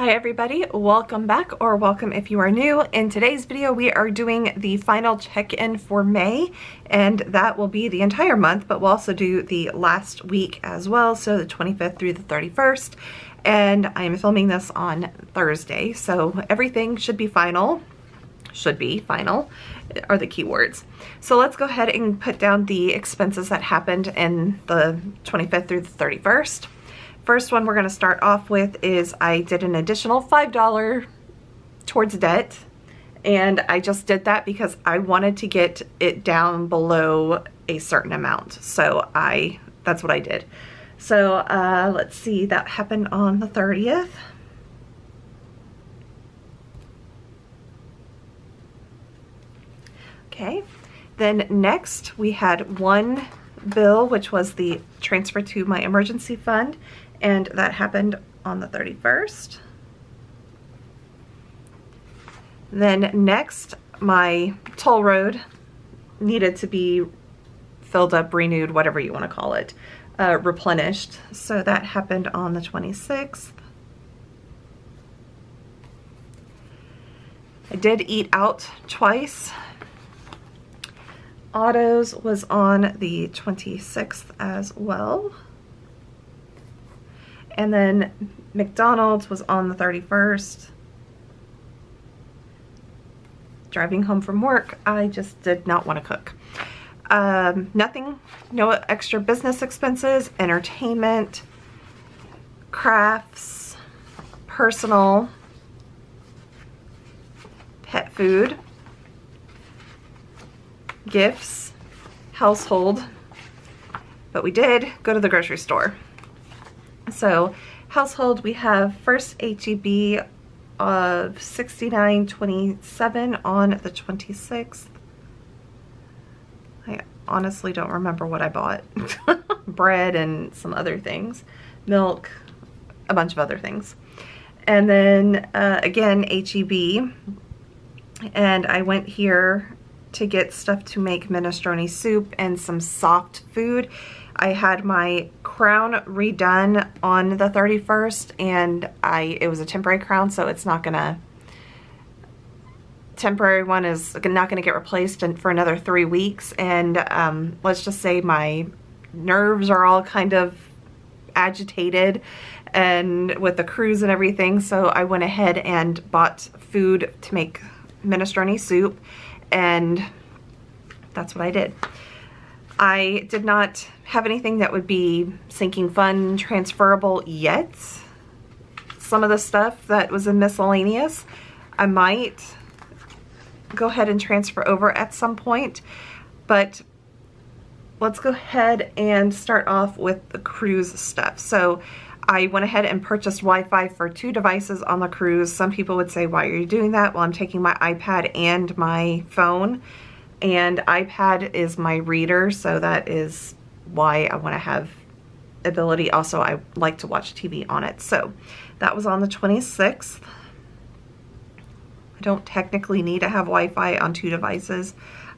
Hi everybody, welcome back, or welcome if you are new. In today's video we are doing the final check-in for May, and that will be the entire month, but we'll also do the last week as well, so the 25th through the 31st. And I am filming this on Thursday, so everything should be final are the key words. So let's go ahead and put down the expenses that happened in the 25th through the 31st. First one we're going to start off with is I did an additional $5 towards debt, and I just did that because I wanted to get it down below a certain amount. So that's what I did. So let's see, that happened on the 30th. Okay, then next we had one bill, which was the transfer to my emergency fund, and that happened on the 31st. Then next, my toll road needed to be filled up, renewed, whatever you want to call it, replenished. So that happened on the 26th. I did eat out twice. Autos was on the 26th as well. And then McDonald's was on the 31st. Driving home from work, I just did not want to cook. Nothing, no extra business expenses, entertainment, crafts, personal, pet food, gifts, household, but we did go to the grocery store. So household, we have first HEB of $69.27 on the 26th. I honestly don't remember what I bought. Bread and some other things, milk, a bunch of other things. And then again HEB, and I went here to get stuff to make minestrone soup and some soft food. I had my crown redone on the 31st, and it was a temporary crown, so it's not gonna, temporary one is not gonna get replaced for another 3 weeks. And let's just say my nerves are all kind of agitated and with the cruise and everything, so I went ahead and bought food to make minestrone soup, and that's what I did. I did not have anything that would be sinking fund transferable yet. Some of the stuff that was in miscellaneous, I might go ahead and transfer over at some point, but let's go ahead and start off with the cruise stuff. So I went ahead and purchased Wi-Fi for 2 devices on the cruise. Some people would say, why are you doing that? Well, I'm taking my iPad and my phone, and iPad is my reader, so that is why I want to have ability. Also, I like to watch TV on it. So that was on the 26th. I don't technically need to have Wi-Fi on 2 devices.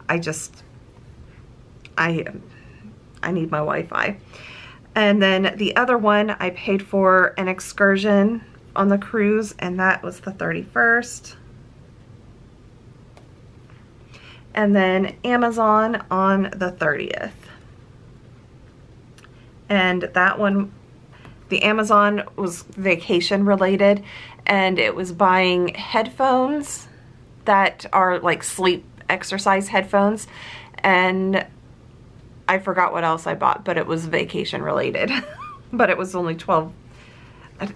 I need my Wi-Fi. And then the other one, I paid for an excursion on the cruise, and that was the 31st. And then Amazon on the 30th. And that one, the Amazon was vacation related, and it was buying headphones that are like sleep exercise headphones, and I forgot what else I bought, but it was vacation related. But it was only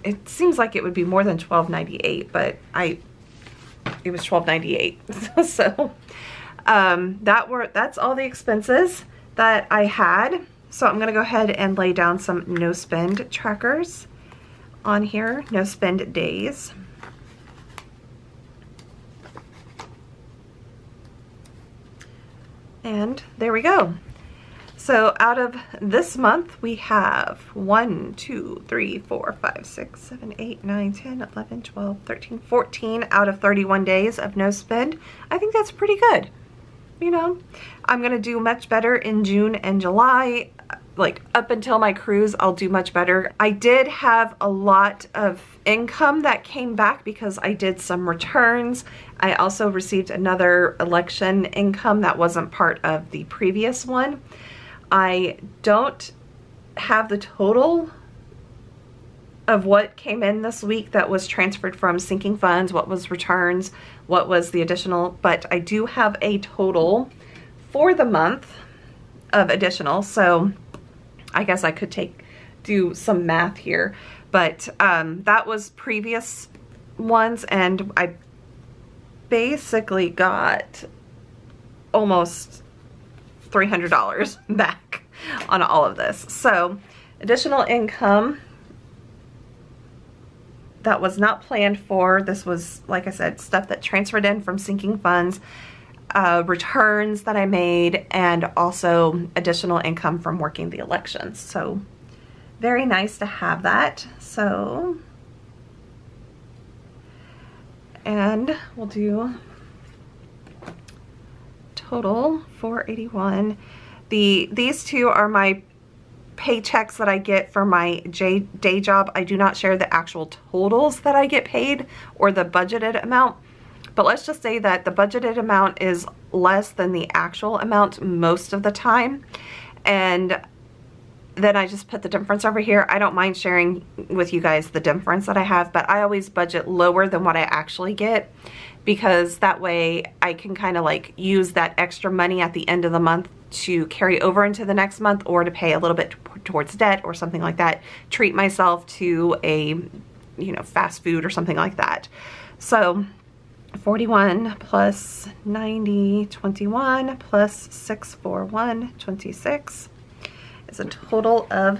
it seems like it would be more than $12.98, but it was $12.98. So that's all the expenses that I had. So I'm gonna go ahead and lay down some no spend trackers on here, no spend days. And there we go. So out of this month, we have 1, 2, 3, 4, 5, 6, 7, 8, 9, 10, 11, 12, 13, 14 out of 31 days of no spend. I think that's pretty good. You know, I'm gonna do much better in June and July. like up until my cruise, I'll do much better. I did have a lot of income that came back because I did some returns. I also received another election income that wasn't part of the previous one. I don't have the total of what came in this week that was transferred from sinking funds, what was returns, what was the additional, but I do have a total for the month of additional. So I guess I could do some math here, but that was previous ones, and I basically got almost $300 back on all of this. So additional income that was not planned for. This was, like I said, stuff that transferred in from sinking funds, returns that I made, and also additional income from working the elections. So very nice to have that. So, and we'll do total 481. These two are my paychecks that I get for my day job. I do not share the actual totals that I get paid or the budgeted amount, but let's just say that the budgeted amount is less than the actual amount most of the time, and then I just put the difference over here. I don't mind sharing with you guys the difference that I have, but I always budget lower than what I actually get, because that way I can kind of like use that extra money at the end of the month to carry over into the next month, or to pay a little bit towards debt or something like that, treat myself to a, you know, fast food or something like that. So 41 plus 90, 21 plus 641, 26 is a total of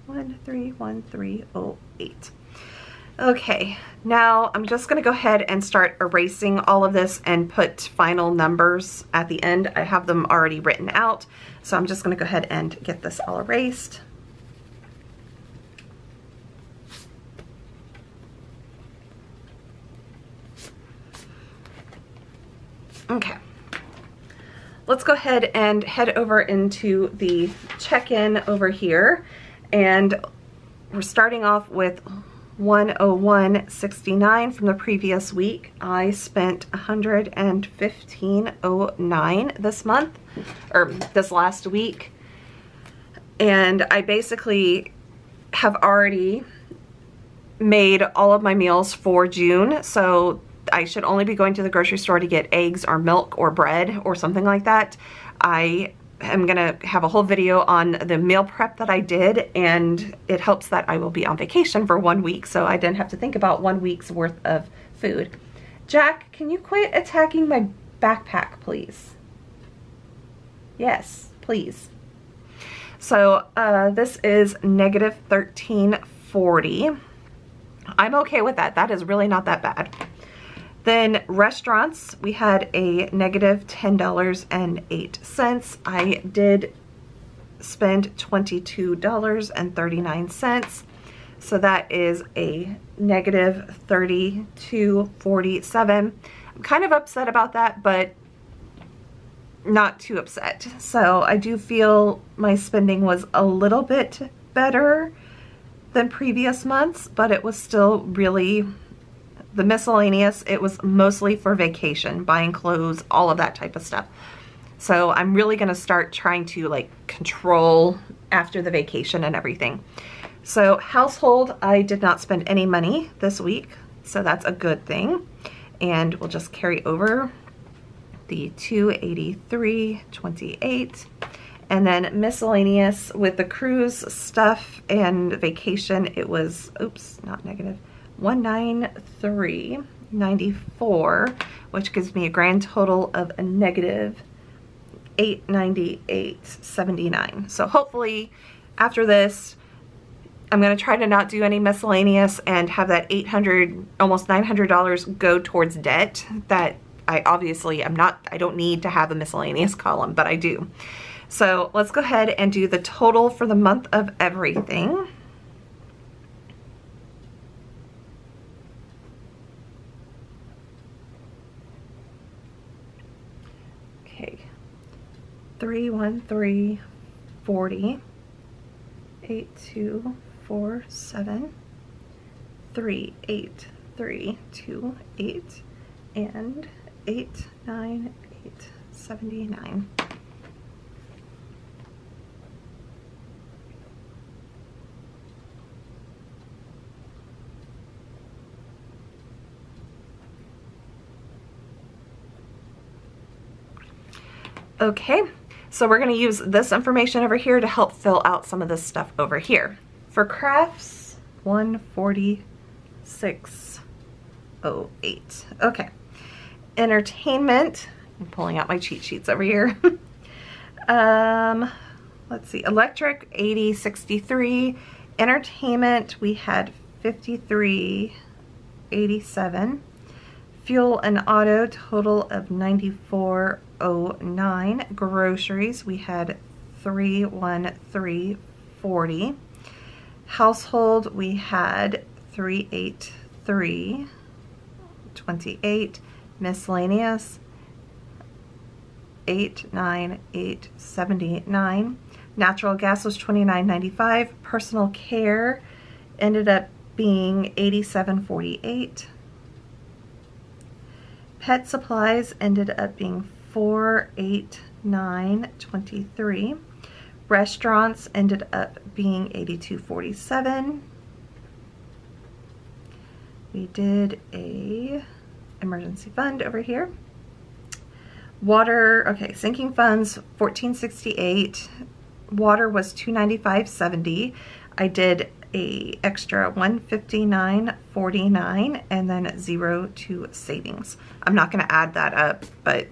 131308. Okay, now I'm just gonna go ahead and start erasing all of this and put final numbers at the end. I have them already written out, so I'm just gonna go ahead and get this all erased. Okay, let's go ahead and head over into the check-in over here, and we're starting off with 101.69 from the previous week. I spent 115.09 this month, or this last week, and I basically have already made all of my meals for June, so I should only be going to the grocery store to get eggs or milk or bread or something like that. I am gonna have a whole video on the meal prep that I did, and it helps that I will be on vacation for 1 week, so I didn't have to think about 1 week's worth of food. Jack, can you quit attacking my backpack, please? Yes, please. So this is negative 1340. I'm okay with that. That is really not that bad. Then restaurants, we had a negative $10.08. I did spend $22.39. So that is a negative 32.47. I'm kind of upset about that, but not too upset. So I do feel my spending was a little bit better than previous months, but it was still really, the miscellaneous, it was mostly for vacation, buying clothes, all of that type of stuff. So I'm really gonna start trying to like control after the vacation and everything. So household, I did not spend any money this week, so that's a good thing. And we'll just carry over the 283.28. And then miscellaneous with the cruise stuff and vacation, it was, oops, not negative, 193.94, which gives me a grand total of a negative 898.79. So hopefully after this, I'm gonna try to not do any miscellaneous and have that $800, almost $900 go towards debt that I obviously I don't need to have a miscellaneous column, but I do. So let's go ahead and do the total for the month of everything. Okay, 313.40. 40, 8247, 38328, and 89879. Okay, so we're going to use this information over here to help fill out some of this stuff over here. For crafts, 146.08. Okay. Entertainment, I'm pulling out my cheat sheets over here. Let's see, electric, 80.63. Entertainment, we had 53.87. Fuel and auto, total of 94.09. Groceries, we had 313.40. Household, we had 383.28. Miscellaneous, 898.79. Natural gas was 29.95. Personal care ended up being 87.48. Pet supplies ended up being 489.23. Restaurants ended up being 82.47. We did a emergency fund over here. Water, okay, sinking funds 14.68. Water was 295.70. I did a extra 159.49 and then 0 to savings. I'm not going to add that up, but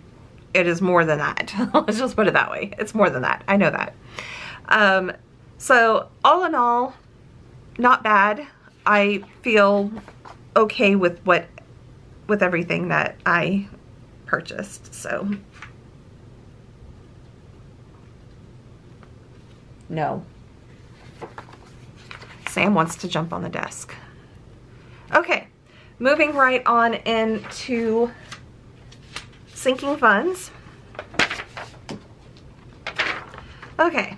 it is more than that. Let's just put it that way. It's more than that. I know that. So all in all, not bad. I feel okay with everything that I purchased. So no. Sam wants to jump on the desk. Okay, moving right on into sinking funds. Okay.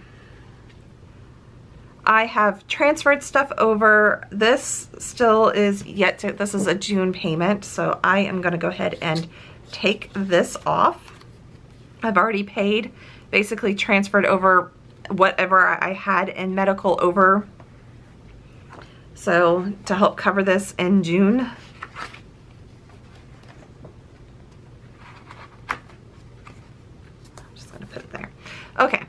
I have transferred stuff over. This still is yet to, this is a June payment, so I am going to go ahead and take this off. I've already paid, basically transferred over whatever I had in medical over. So to help cover this in June. I'm just going to put it there. Okay.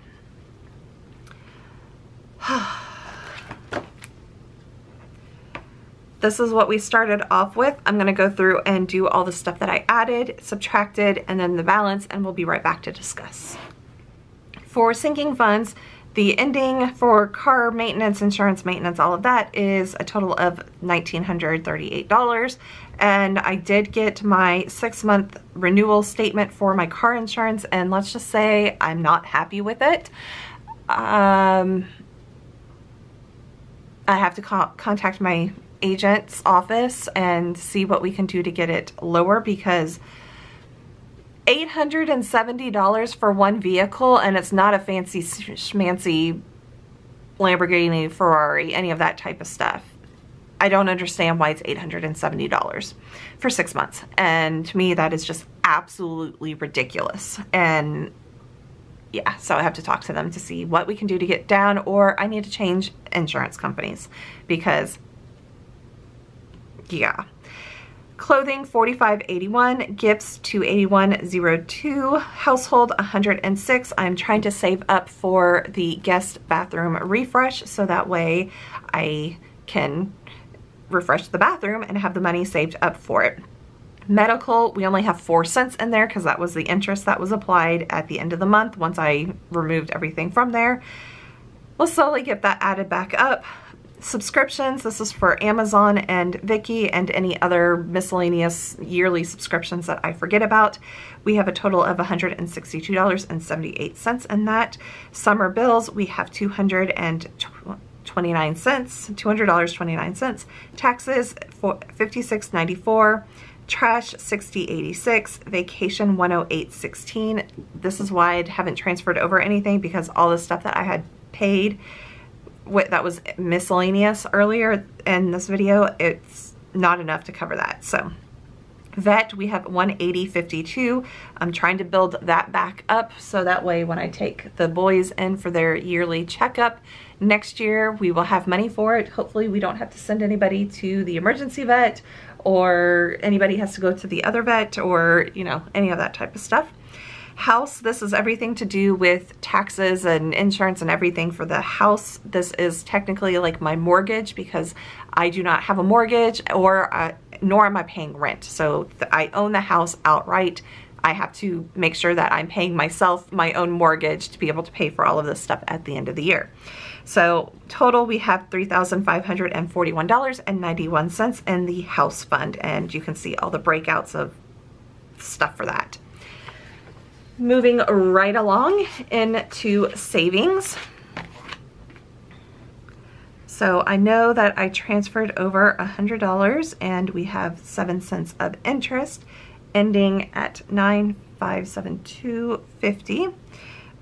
This is what we started off with. I'm going to go through and do all the stuff that I added, subtracted, and then the balance, and we'll be right back to discuss. For sinking funds, the ending for car maintenance, insurance maintenance, all of that is a total of $1,938. And I did get my 6-month renewal statement for my car insurance, and let's just say I'm not happy with it. I have to contact my agent's office and see what we can do to get it lower, because $870 for one vehicle, and it's not a fancy schmancy Lamborghini, Ferrari, any of that type of stuff. I don't understand why it's $870 for 6 months. And to me, that is just absolutely ridiculous. And yeah, so I have to talk to them to see what we can do to get down, or I need to change insurance companies because, yeah. Clothing, $45.81. Gifts, $281.02. Household, $106. I'm trying to save up for the guest bathroom refresh, so that way I can refresh the bathroom and have the money saved up for it. Medical, we only have 4 cents in there because that was the interest that was applied at the end of the month once I removed everything from there. We'll slowly get that added back up. Subscriptions, this is for Amazon and Viki and any other miscellaneous yearly subscriptions that I forget about. We have a total of $162.78 in that. Summer bills, we have $200.29. Taxes, $56.94. Trash, $60.86. Vacation, $108.16. This is why I haven't transferred over anything, because all the stuff that I had paid that was miscellaneous earlier in this video, it's not enough to cover that. So vet, we have $180.52. I'm trying to build that back up so that way when I take the boys in for their yearly checkup next year, we will have money for it. Hopefully we don't have to send anybody to the emergency vet, or anybody has to go to the other vet, or, you know, any of that type of stuff. House, this is everything to do with taxes and insurance and everything for the house. This is technically like my mortgage because I do not have a mortgage, or nor am I paying rent. So I own the house outright. I have to make sure that I'm paying myself my own mortgage to be able to pay for all of this stuff at the end of the year. So total, we have $3,541.91 in the house fund, and you can see all the breakouts of stuff for that. Moving right along into savings. So I know that I transferred over $100 and we have 7 cents of interest, ending at $9,572.50.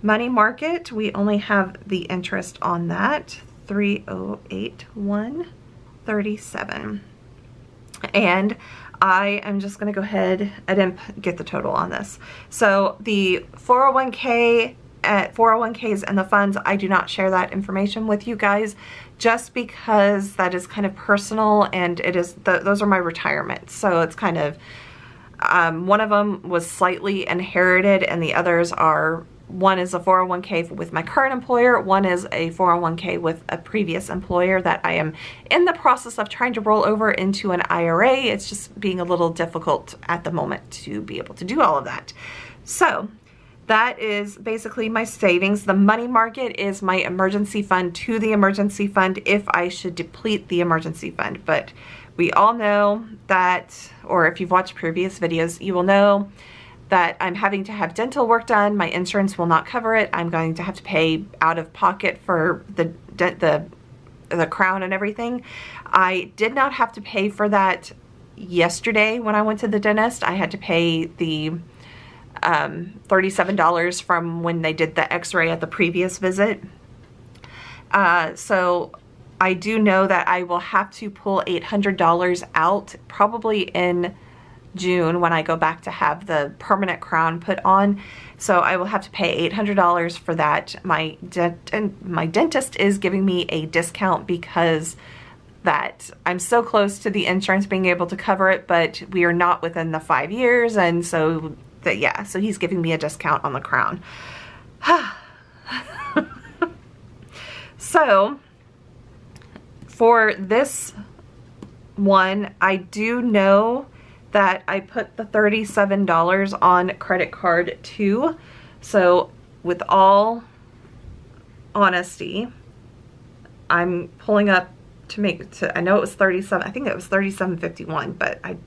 Money market, we only have the interest on that, $308,137. And I am just going to go ahead, I didn't get the total on this. So the 401k, 401ks and the funds, I do not share that information with you guys just because that is kind of personal, and it is, those are my retirements. So it's kind of, one of them was slightly inherited and the others are, one is a 401k with my current employer, one is a 401k with a previous employer that I am in the process of trying to roll over into an IRA. It's just being a little difficult at the moment to be able to do all of that. So that is basically my savings. The money market is my emergency fund to the emergency fund if I should deplete the emergency fund. But we all know that, or if you've watched previous videos, you will know that I'm having to have dental work done. My insurance will not cover it. I'm going to have to pay out of pocket for the crown and everything. I did not have to pay for that yesterday when I went to the dentist. I had to pay the $37 from when they did the x-ray at the previous visit. So I do know that I will have to pull $800 out probably in June when I go back to have the permanent crown put on. So I will have to pay $800 for that. My dentist is giving me a discount because that I'm so close to the insurance being able to cover it, but we are not within the 5 years, and so yeah, so he's giving me a discount on the crown. So for this one, I do know that I put the $37 on credit card too. So with all honesty, I'm pulling up to make to, I know it was 37, I think it was $37.51, but I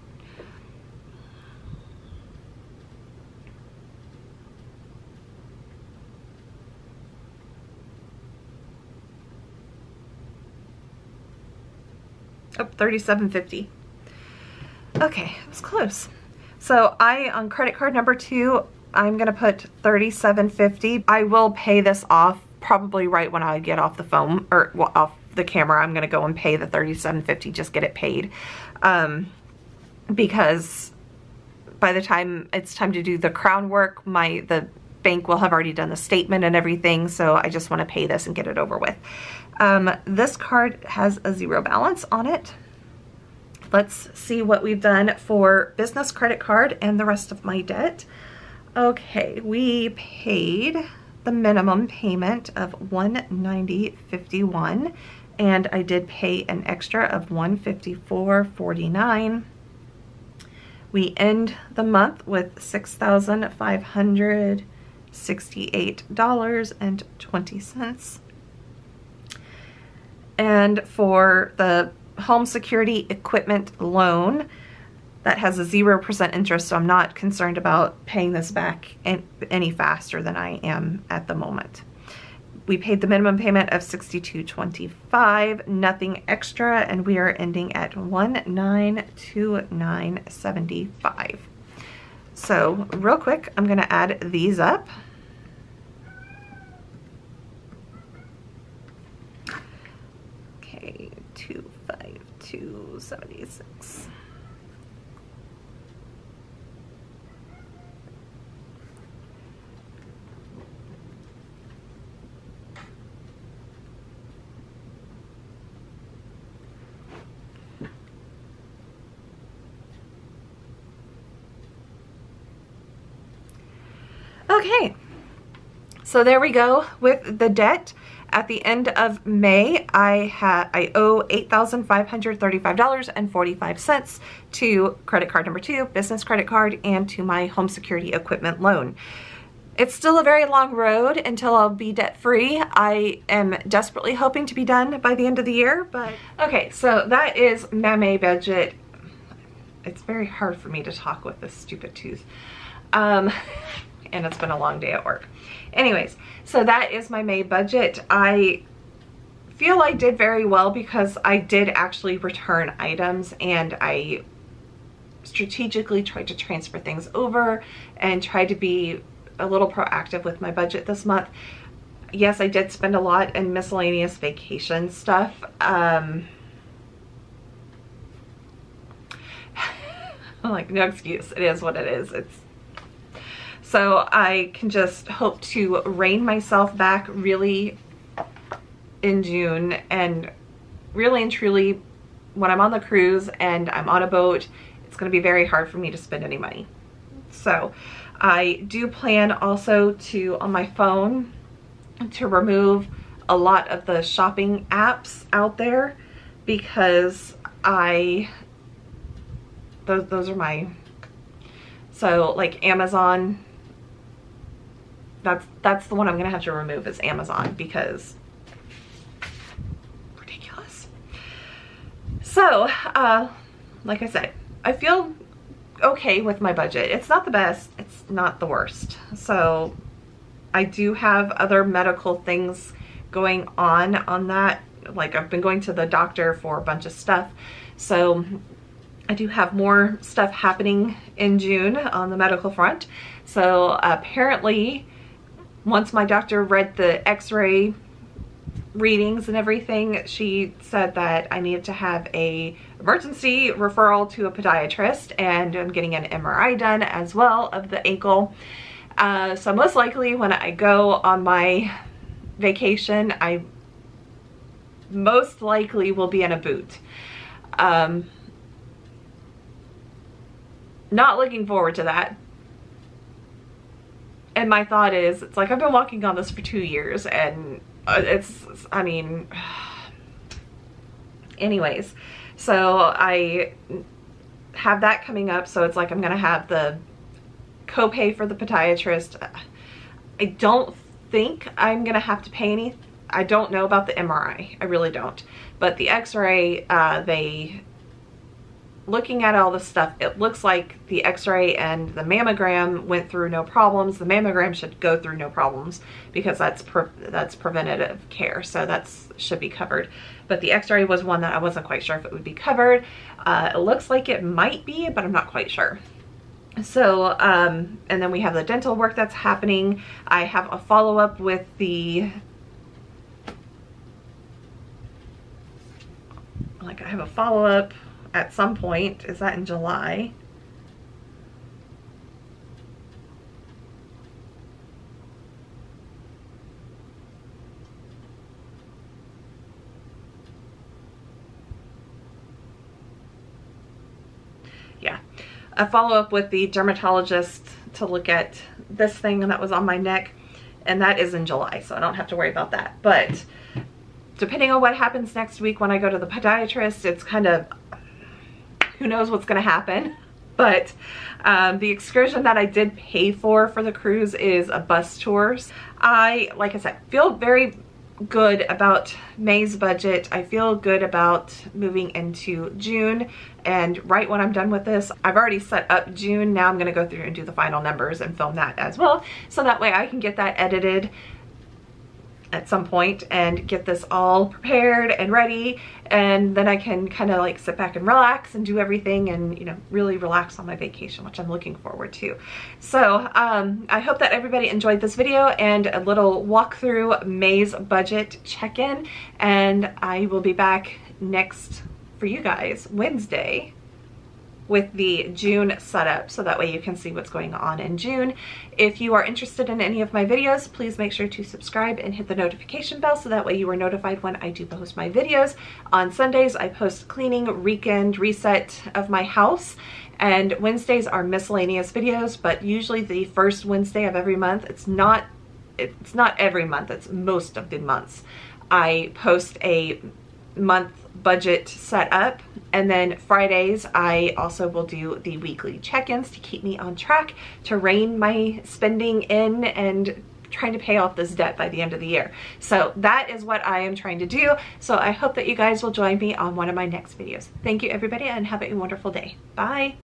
$37.50. Okay, it was close. So on credit card number 2, I'm gonna put $37.50. I will pay this off probably right when I get off the phone, or well, off the camera. I'm gonna go and pay the $37.50, just get it paid. Because by the time it's time to do the crown work, the bank will have already done the statement and everything, so I just wanna pay this and get it over with. This card has a 0 balance on it. Let's see what we've done for business credit card and the rest of my debt. Okay, we paid the minimum payment of $190.51, and I did pay an extra of $154.49. We end the month with $6,568.20. And for the home security equipment loan, that has a 0% interest, so I'm not concerned about paying this back any faster than I am at the moment. We paid the minimum payment of $62.25, nothing extra, and we are ending at $1,929.75. So real quick, I'm gonna add these up. $276. Okay, so there we go with the debt. At the end of May, I owe $8,535.45 to credit card number 2, business credit card, and to my home security equipment loan. It's still a very long road until I'll be debt-free. I am desperately hoping to be done by the end of the year, but okay, so that is my May budget. It's very hard for me to talk with this stupid tooth. And it's been a long day at work. Anyways, so that is my May budget. I feel I did very well because I did actually return items, and I strategically tried to transfer things over and try to be a little proactive with my budget this month. Yes, I did spend a lot in miscellaneous vacation stuff. Like, no excuse. It is what it is. So I can just hope to rein myself back really in June, and really and truly when I'm on the cruise and I'm on a boat, it's going to be very hard for me to spend any money. So I do plan also to, on my phone, to remove a lot of the shopping apps out there, because those are my, so like Amazon, that's the one I'm gonna have to remove, is Amazon, because ridiculous. So like I said, I feel okay with my budget. It's not the best, it's not the worst. So I do have other medical things going on that. Like, I've been going to the doctor for a bunch of stuff, so I do have more stuff happening in June on the medical front. So apparently, once my doctor read the x-ray readings and everything, she said that I needed to have a emergency referral to a podiatrist, and I'm getting an MRI done as well of the ankle. So most likely when I go on my vacation, I most likely will be in a boot. Not looking forward to that. And my thought is, it's like, I've been walking on this for 2 years, and I mean, anyways, so I have that coming up. So it's like, I'm gonna have the copay for the podiatrist. I don't think I'm gonna have to pay any. I don't know about the MRI, I really don't. But the x-ray, looking at all this stuff, it looks like the x-ray and the mammogram went through no problems. The mammogram should go through no problems, because that's preventative care, so that should be covered. But the x-ray was one that I wasn't quite sure if it would be covered. It looks like it might be, but I'm not quite sure. So and then we have the dental work that's happening. I have a follow-up with I have a follow-up at some point. Is that in July? Yeah, a follow-up with the dermatologist to look at this thing that was on my neck, and that is in July, so I don't have to worry about that. But depending on what happens next week when I go to the podiatrist, it's kind of, who knows what's gonna happen. But the excursion that I did pay for the cruise is a bus tours. Like I said, feel very good about May's budget. I feel good about moving into June, and right when I'm done with this, I've already set up June. Now I'm gonna go through and do the final numbers and film that as well, so that way I can get that edited at some point and get this all prepared and ready, and then I can kind of like sit back and relax and do everything, and you know, really relax on my vacation, which I'm looking forward to. So I hope that everybody enjoyed this video and a little walk through May's budget check-in, and I will be back next for you guys Wednesday with the June setup, so that way you can see what's going on in June. If you are interested in any of my videos, please make sure to subscribe and hit the notification bell so that way you are notified when I do post my videos. On Sundays, I post cleaning, weekend reset of my house, and Wednesdays are miscellaneous videos, but usually the first Wednesday of every month. It's not every month, it's most of the months. I post a month budget set up, and then Fridays I also will do the weekly check-ins to keep me on track, to rein my spending in and trying to pay off this debt by the end of the year. So that is what I am trying to do. So I hope that you guys will join me on one of my next videos. Thank you everybody, and have a wonderful day. Bye.